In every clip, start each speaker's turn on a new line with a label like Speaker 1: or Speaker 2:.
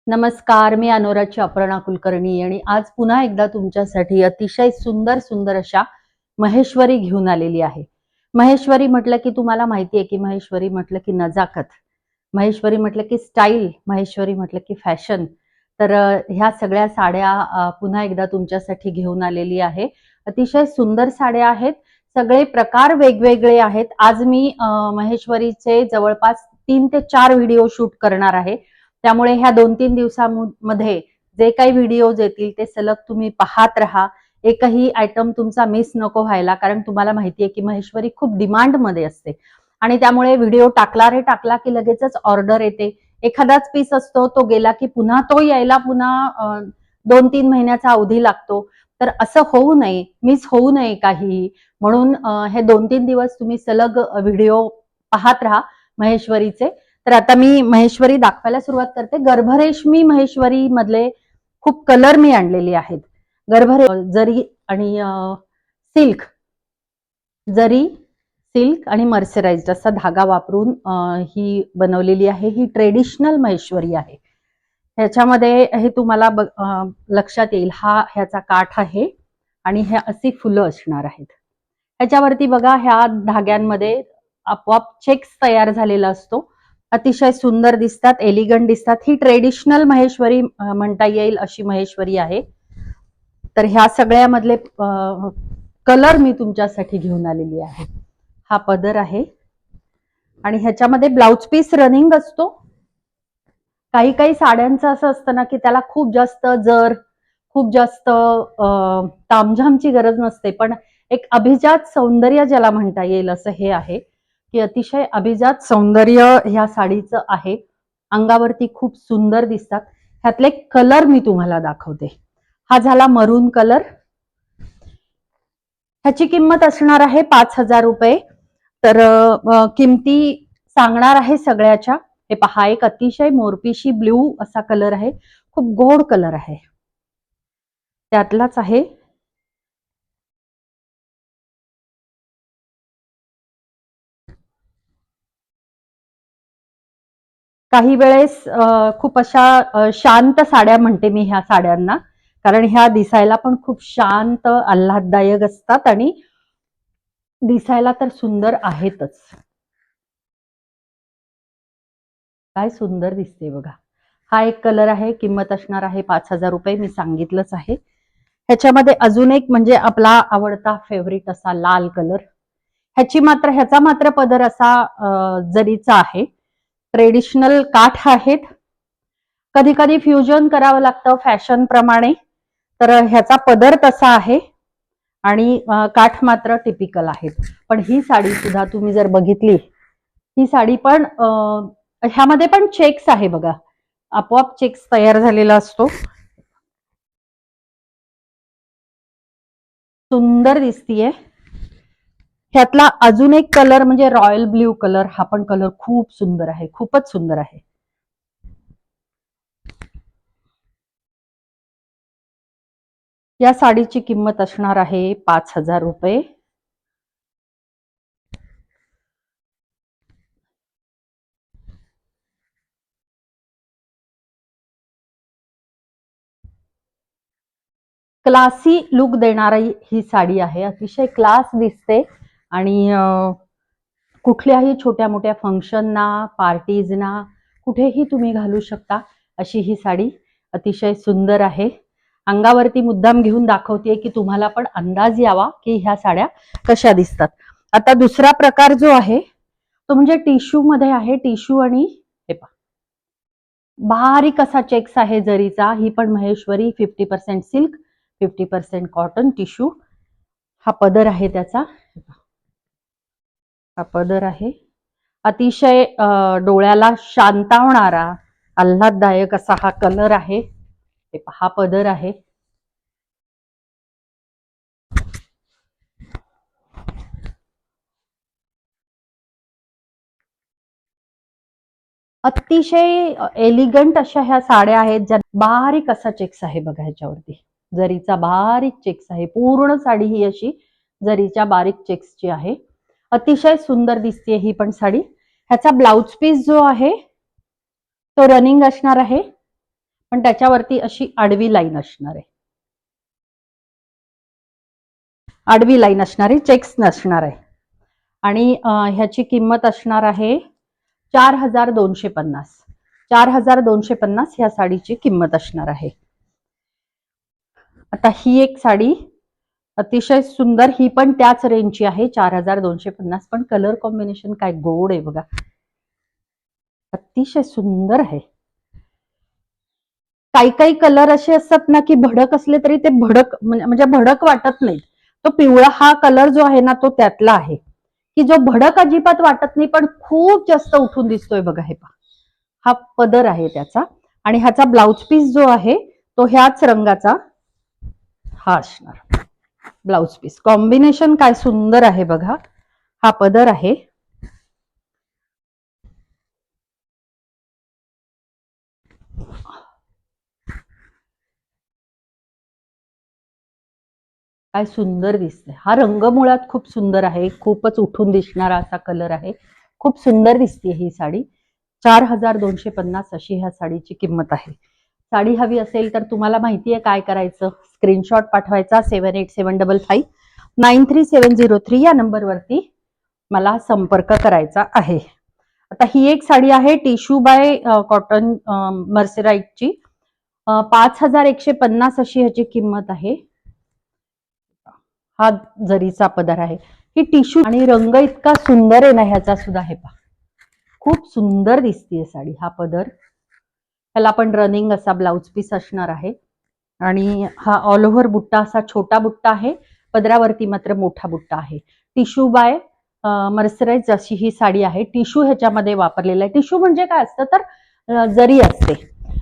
Speaker 1: नमस्कार, मी अनुराची अपर्णा कुलकर्णी आणि आज पुन्हा एकदा तुमच्यासाठी अतिशय सुंदर सुंदर अशा महेश्वरी घेऊन आलेली आहे. महेश्वरी म्हटलं की तुम्हाला माहिती आहे की महेश्वरी म्हटलं की नजाकत, महेश्वरी म्हटलं की स्टाईल, महेश्वरी म्हटलं की फॅशन. तर ह्या सगळ्या साड्या पुन्हा एकदा तुमच्यासाठी घेऊन आलेली आहे. अतिशय सुंदर साड्या आहेत. सगळे प्रकार वेगवेगळे आहेत. आज मी महेश्वरीचे जवळपास 3 ते 4 व्हिडिओ शूट करणार आहे. त्यामुळे ह्या 2-3 दिवसांमध्ये जे काही व्हिडिओज येतील ते सलग तुम्ही पाहत राहा. एकही आयटम तुमचा मिस नको व्हायला, कारण तुम्हाला माहिती आहे की महेश्वरी खूप डिमांड मध्ये असते आणि त्यामुळे व्हिडिओ टाकला की लगेचच ऑर्डर येते. एखादाच पीस असतो, तो गेला की पुन्हा तो यायला पुन्हा 2-3 महिन्याचा अवधी लागतो. तर असं होऊ नये, मिस होऊ नये काही, म्हणून हे 2-3 दिवस तुम्ही सलग व्हिडिओ पाहत राहा महेश्वरीचे. तर आता मी महेश्वरी दाखवायला सुरुवात करते. गर्भरेशमी महेश्वरी मधले खूप कलर मी आणलेले आहेत. जरी आणि सिल्क, जरी सिल्क आणि मर्सराइज्ड असा धागा वापरून ही बनवलेली आहे. ही ट्रेडिशनल महेश्वरी आहे. ह्याच्यामध्ये हे तुम्हाला लक्षात येईल, हा ह्याचा काठ आहे आणि हे अशी फुलं असणार आहेत. ह्याच्यावरती बघा, ह्या धाग्यांमध्ये आपोआप चेक्स तयार झालेला असतो. अतिशय सुंदर दिसतात, एलिगंट दिसतात. ही ट्रेडिशनल महेश्वरी म्हणता येईल अशी महेश्वरी आहे. तर ह्या सगळ्यामधले कलर मी तुमच्यासाठी घेऊन आलेली आहे. हा पदर आहे आणि ह्याच्यामध्ये ब्लाउज पीस रनिंग असतो. काही काही साड्यांचं असं असतं ना की त्याला खूप जास्त खूप जास्त तामझामची गरज नसते, पण एक अभिजात सौंदर्य ज्याला म्हणता येईल असं हे आहे की अतिशय अभिजात सौंदर्य ह्या साडीचं आहे. अंगावरती खूप सुंदर दिसतात. ह्यातले कलर मी तुम्हाला दाखवते. हा झाला मरून कलर. ह्याची किंमत असणार आहे 5,000 रुपये. तर किमती सांगणार आहे सगळ्याच्या. हे पहा, एक अतिशय मोरपिशी ब्ल्यू असा कलर आहे. खूप गोड कलर आहे, त्यातलाच आहे. काही वेळेस खूप अशा शांत साड्या म्हणते मी ह्या साड्यांना, कारण ह्या दिसायला पण खूप शांत आल्हाददायक असतात आणि दिसायला तर सुंदर आहेतच. काय सुंदर दिसते बघा. हा एक कलर आहे. किंमत असणार आहे 5,000 रुपये. मी सांगितलंच आहे. ह्याच्यामध्ये अजून एक म्हणजे आपला आवडता फेवरेट असा लाल कलर. ह्याचा मात्र पदर असा जरीचा आहे. ट्रेडिशनल काठ आहेत. कधी कधी फ्युजन करावं लागतं फॅशन प्रमाणे, तर ह्याचा पदर तसा आहे आणि काठ मात्र टिपिकल आहेत. पण ही साडी सुद्धा तुम्ही जर बघितली, ही साडी पण ह्यामध्ये पण चेक्स आहे बघा, आपोआप चेक्स तयार झालेला असतो. सुंदर दिसतीये. ह्यातला अजून एक कलर म्हणजे रॉयल ब्ल्यू कलर. हा पण कलर खूप सुंदर आहे, खूपच सुंदर आहे. या साडीची किंमत असणार आहे 5,000 रुपये. क्लासी लुक देणारी ही साडी आहे. अतिशय क्लास दिसते आणि कुठल्याही छोट्या मोठ्या फंक्शनना, पार्टीजना कुठेही तुम्ही घालू शकता अशी ही साडी अतिशय सुंदर आहे. अंगावरती मुद्दाम घेऊन दाखवते की तुम्हाला पण अंदाज यावा की ह्या साड्या कशा दिसतात. आता दुसरा प्रकार जो आहे तो म्हणजे टिश्यू मध्ये आहे. टिश्यू आणि हे पहा, बारीक असा चेक्स आहे जरीचा. ही पण महेश्वरी. 50% silk, 50% cotton tissue. हा पदर आहे त्याचा. हा पदर आहे. अतिशय डोळ्याला शांतावणारा आल्हाददायक असा हा कलर आहे. हा पदर आहे. अतिशय एलिगंट अशा ह्या साड्या आहेत, ज्या बारीक असा चेक्स आहे बघा ह्याच्यावरती. जरीचा बारीक चेक्स आहे. पूर्ण साडी ही अशी जरीच्या बारीक चेक्सची आहे. अतिशय सुंदर दिसते ही पण साडी. ह्याचा ब्लाउज पीस जो आहे तो रनिंग असणार आहे. पण त्याच्यावरती अशी आडवी लाईन असणार आहे, आडवी लाईन असणार आहे, चेक्स नसणार आहे. आणि ह्याची किंमत असणार आहे 4,250. 4,250 ह्या साडीची किंमत असणार आहे. आता ही एक साडी अतिशय सुंदर, ही पण त्याच रेंजची आहे 4,250. पण कलर कॉम्बिनेशन काय गोड आहे बघा, अतिशय सुंदर आहे. काही काही कलर असे असतात ना की भडक असले तरी ते भडक म्हणजे भडक वाटत नाहीत. तो पिवळा हा कलर जो आहे ना तो त्यातला आहे की जो भडक अजिबात वाटत नाही पण खूप जास्त उठून दिसतोय बघा. हे पहा, हा पदर आहे त्याचा आणि ह्याचा ब्लाउज पीस जो आहे तो ह्याच रंगाचा हा असणार ब्लाउज पीस. कॉम्बिनेशन काय सुंदर आहे बघा. हा पदर आहे, काय सुंदर दिसते. हा रंग मुळात खूप सुंदर आहे, खूपच उठून दिसणारा असा कलर आहे. खूप सुंदर दिसते ही साडी. 4,250 अशी ह्या साडीची किंमत आहे. साडी हवी असेल तर तुम्हाला माहिती आहे काय करायचं, स्क्रीनशॉट पाठवायचा 7875593703 या नंबरवरती मला संपर्क करायचा आहे. आता ही एक साडी आहे टिश्यू बाय कॉटन मर्सराईजची. 5,150 अशी ह्याची किंमत आहे. हा जरीचा पदर आहे, ही टिश्यू आणि रंग इतका सुंदर आहे ना ह्याचा सुद्धा. हे पहा, खूप सुंदर दिसतीये साडी. हा पदर, ह्याला पण रनिंग असा ब्लाउज पीस असणार आहे आणि हा ऑल ओव्हर बुट्टा असा छोटा बुट्टा आहे, पदरावरती मात्र मोठा बुट्टा आहे. टिश्यू बाय मर्सराईज अशी ही साडी आहे. टिश्यू ह्याच्यामध्ये वापरलेला आहे. टिश्यू म्हणजे काय असतं तर जरी असते.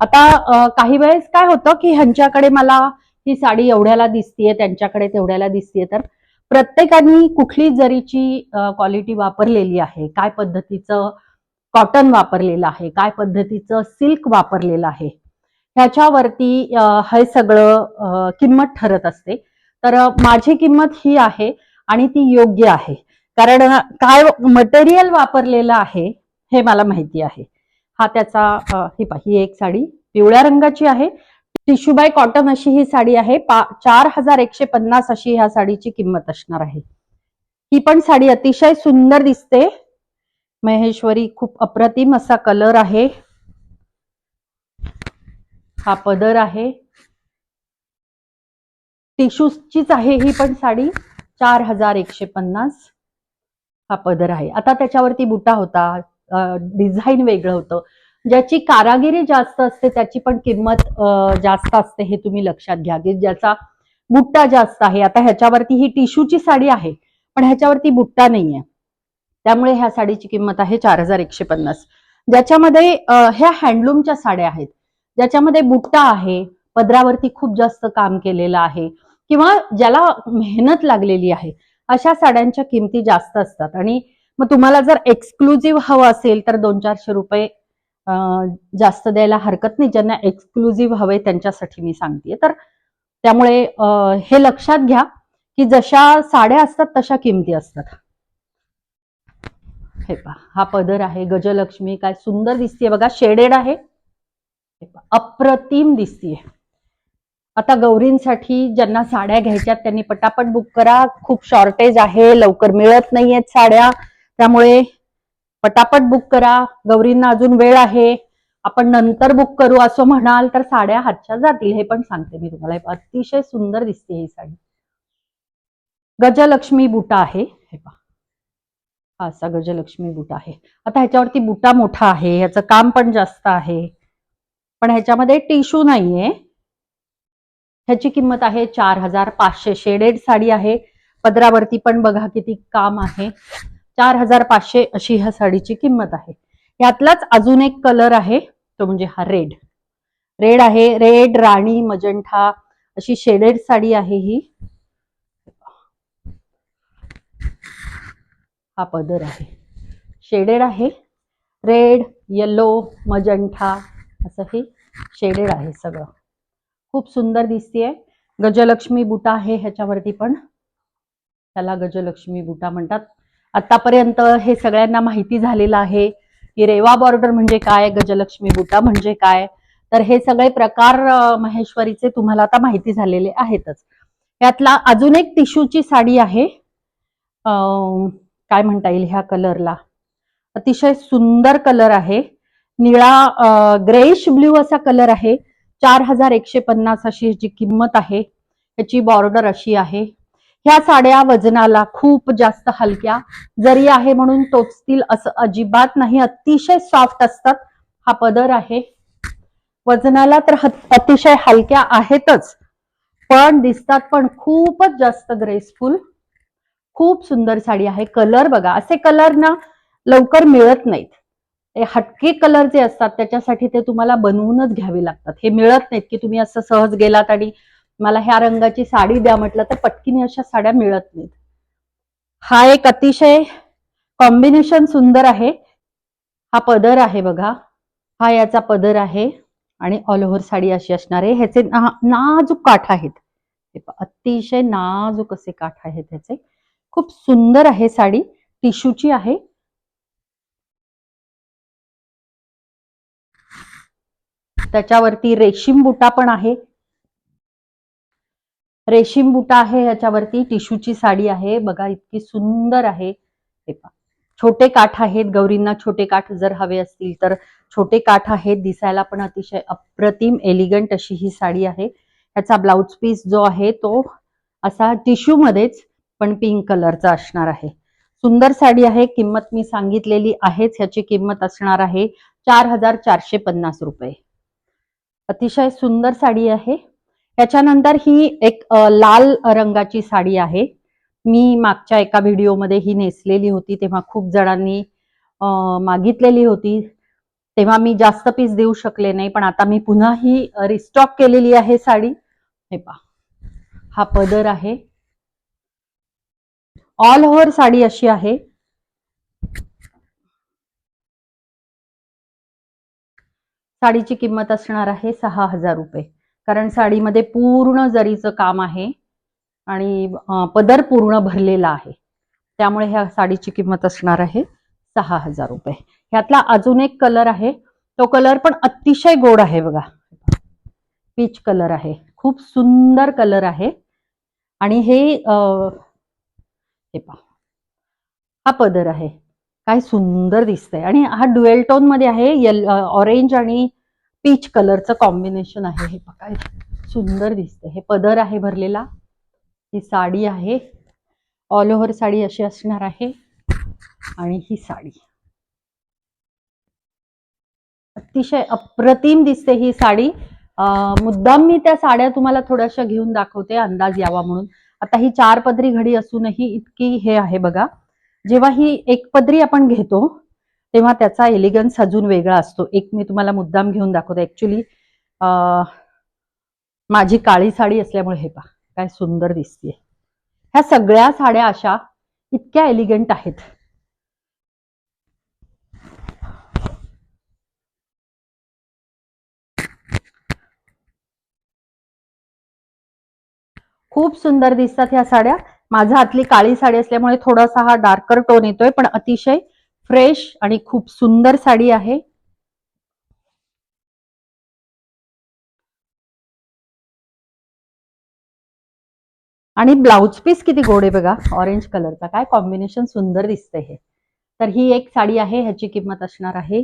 Speaker 1: आता काही वेळेस काय होतं की ह्यांच्याकडे मला ही साडी एवढ्याला दिसतीये, त्यांच्याकडे तेवढ्याला दिसतीये, तर प्रत्येकाने कुठली जरीची क्वालिटी वापरलेली आहे, काय पद्धतीचं कॉटन वापरलेलं आहे, काय पद्धतीचं सिल्क वापरलेलं आहे, ह्याच्यावरती हे सगळं किंमत ठरत असते. तर माझी किंमत ही आहे आणि ती योग्य आहे, कारण काय मटेरियल वापरलेलं आहे हे मला माहिती आहे. हा त्याचा ही एक साडी पिवळ्या रंगाची आहे, टिश्यू बाय कॉटन अशी ही साडी आहे. 4,150 अशी ह्या साडीची किंमत असणार आहे. ही पण साडी अतिशय सुंदर दिसते, महेश्वरी. खूप अप्रतिम असा कलर आहे. हा पदर आहे, टिश्यूचीच आहे ही पण साडी. 4,150 हा पदर आहे. आता त्याच्यावरती बुटा होता, डिझाईन वेगळं होतं, ज्याची कारागिरी जास्त असते त्याची पण किंमत जास्त असते, हे तुम्ही लक्षात घ्या की ज्याचा बुट्टा जास्त आहे. आता ह्याच्यावरती ही टिश्यूची साडी आहे पण ह्याच्यावरती बुट्टा नाहीये, त्यामुळे ह्या साडीची किंमत आहे 4,150. ज्याच्यामध्ये ह्या हँडलूमच्या साड्या आहेत, ज्याच्यामध्ये बुट्टा आहे, पदरावरती खूप जास्त काम केलेलं आहे किंवा ज्याला मेहनत लागलेली आहे, अशा साड्यांच्या किमती जास्त असतात. आणि मग तुम्हाला जर एक्सक्लुझिव्ह हवं असेल तर 200-400 रुपये जास्त द्यायला हरकत नाही. ज्यांना एक्सक्लुझिव्ह हवे त्यांच्यासाठी मी सांगतेय. तर त्यामुळे हे लक्षात घ्या की जशा साड्या असतात तशा किमती असतात. हे पहा, हा पदर आहे, गजलक्ष्मी. काय सुंदर दिसतीये बघा, शेडेड आहे, अप्रतिम दिसतीये. आता गौरींसाठी ज्यांना साड्या घ्यायच्यात त्यांनी पटापट बुक करा. खूप शॉर्टेज आहे, लवकर मिळत नाहीयेत साड्या, त्यामुळे पटापट बुक करा. गौरींना अजून वेळ आहे, आपण नंतर बुक करू असं म्हणाल तर साड्या हातच्या जातील, हे पण सांगते मी तुम्हाला. अतिशय सुंदर दिसते ही साडी. गजलक्ष्मी बुटा आहे, हे पहा, हा असा गजलक्ष्मी बुटा आहे. आता ह्याच्यावरती बुटा मोठा आहे, ह्याचं काम पण जास्त आहे, पण ह्याच्यामध्ये टिश्यू नाहीये. ह्याची किंमत आहे 4,500. शेडेड साडी आहे, पदरावरती पण बघा किती काम आहे. 4,500 अशी ह्या साडीची किंमत आहे. यातलाच अजून एक कलर आहे, तो म्हणजे हा रेड. रेड आहे, रेड, राणी, मजंठा अशी शेडेड साडी आहे ही. हा पदर आहे, शेडेड आहे, रेड, येलो, मजंठा असं हे शेडेड आहे सगळं. खूप सुंदर दिसतीये. गजलक्ष्मी बुटा आहे ह्याच्यावरती पण, त्याला गजलक्ष्मी बुटा म्हणतात. आतापर्यंत हे सगळ्यांना माहिती झालेलं आहे की रेवा बॉर्डर म्हणजे काय, गजलक्ष्मी बुटा म्हणजे काय. तर हे सगळे प्रकार महेश्वरीचे तुम्हाला आता माहिती झालेले आहेतच. यातला अजून एक टिश्यूची साडी आहे, काय म्हणता येईल ह्या कलरला, अतिशय सुंदर कलर आहे, निळा ग्रेश ब्ल्यू असा कलर आहे. 4150 अशी ह्याची किंमत आहे. ह्याची बॉर्डर अशी आहे. ह्या साड्या वजनाला खूप जास्त हलक्या, जरी आहे म्हणून टोचतील असं अजिबात नाही, अतिशय सॉफ्ट असतात. हा पदर आहे. वजनाला तर अतिशय हलक्या आहेतच, पण दिसतात पण खूपच जास्त ग्रेसफुल. खूप सुंदर साडी आहे. कलर बघा, असे कलर ना लवकर मिळत नाहीत. हटके कलर जे असतात त्याच्यासाठी ते तुम्हाला बनवूनच घ्यावे लागतात. हे मिळत नाहीत की तुम्ही असं सहज गेलात आणि मला ह्या रंगाची साडी द्या म्हटलं तर पटकीने अशा साड्या मिळत नाहीत. हा एक अतिशय कॉम्बिनेशन सुंदर आहे. हा पदर आहे बघा, हा याचा पदर आहे आणि ऑल ओव्हर साडी अशी असणार आहे. ह्याचे नाजूक काठ आहेत, अतिशय नाजूक असे काठ आहेत ह्याचे. खूप सुंदर आहे साडी, टिश्यूची आहे. त्याच्यावरती रेशीम बुटा पण आहे, रेशीम बुटा आहे ह्याच्यावरती. टिश्यूची साडी आहे बघा, इतकी सुंदर आहे. छोटे काठ आहेत, गौरींना छोटे काठ जर हवे असतील तर छोटे काठ आहेत. दिसायला पण अतिशय अप्रतिम एलिगंट अशी ही साडी आहे. ह्याचा ब्लाउज पीस जो आहे तो असा टिश्यू मध्येच पण पिंक कलरचा असणार आहे. सुंदर साडी आहे. किंमत मी सांगितलेली आहेच, ह्याची किंमत असणार आहे 4450 रुपये. अतिशय सुंदर साडी आहे. त्याच्यानंतर ही एक लाल रंगाची साडी आहे. मी मागच्या एका व्हिडिओमध्ये ही नेसलेली होती, तेव्हा खूप जणांनी मागितलेली होती, तेव्हा मी जास्त पीस देऊ शकले नाही, पण आता मी पुन्हा ही रिस्टॉक केलेली आहे साडी. हे पहा, हा पदर आहे. ऑल ओव्हर साडी अशी आहे. साडीची किंमत असणार आहे 6000 रुपये, कारण साडीमध्ये पूर्ण जरीचं काम आहे आणि पदर पूर्ण भरलेला आहे, त्यामुळे ह्या साडीची किंमत असणार आहे 6000 रुपये. ह्यातला अजून एक कलर आहे, तो कलर पण अतिशय गोड आहे बघा, पीच कलर आहे. खूप सुंदर कलर आहे आणि हे पहा, हा पदर आहे. काय सुंदर दिसतंय आणि हा ड्युएल टोन मध्ये आहे, ऑरेंज आणि पीच कलरचं कॉम्बिनेशन आहे. हे पहा काय सुंदर दिसतंय. हे पदर आहे भरलेला, ही साडी आहे. ऑल ओव्हर साडी अशी असणार आहे आणि ही साडी अतिशय अप्रतिम दिसते ही साडी. मुद्दाम मी त्या साड्या तुम्हाला थोड्याशा घेऊन दाखवते, अंदाज यावा म्हणून. आता ही 4 पदरी घडी असूनही इतकी हे आहे बघा. जेव्हा ही एक पदरी आपण घेतो तेव्हा त्याचा एलिगन्स अजून वेगळा असतो. एक मी तुम्हाला मुद्दाम घेऊन दाखवते. ऍक्च्युली माझी काळी साडी असल्यामुळे हे पहा काय सुंदर दिसते. ह्या सगळ्या साड्या अशा इतक्या एलिगंट आहेत. खूप सुंदर दिसतात ह्या साड्या. माझ्या हातली काळी साडी असल्यामुळे थोडासा हा डार्कर टोन येतोय, पण अतिशय फ्रेश आणि खूप सुंदर साडी आहे. आणि ब्लाउज पीस किती गोड आहे बघा, ऑरेंज कलरचा. काय कॉम्बिनेशन सुंदर दिसतंय हे. तर ही एक साडी आहे, ह्याची किंमत असणार आहे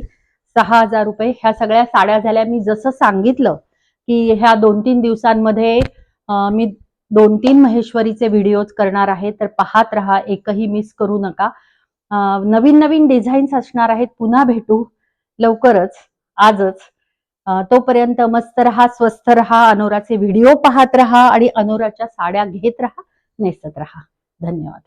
Speaker 1: 6000 रुपये. ह्या सगळ्या साड्या झाल्या. मी जसं सांगितलं की ह्या 2-3 दिवसांमध्ये मी 2-3 महेश्वरीचे व्हिडिओज करणार आहे, तर पाहत राहा, एकही मिस करू नका. नवीन नवीन डिझाईन्स असणार आहेत. पुन्हा भेटू लवकरच, आजच. तोपर्यंत मस्त रहा, स्वस्थ रहा, अनोराचे व्हिडिओ पाहत रहा आणि अनोराच्या साड्या घेत रहा, नेसत रहा. धन्यवाद.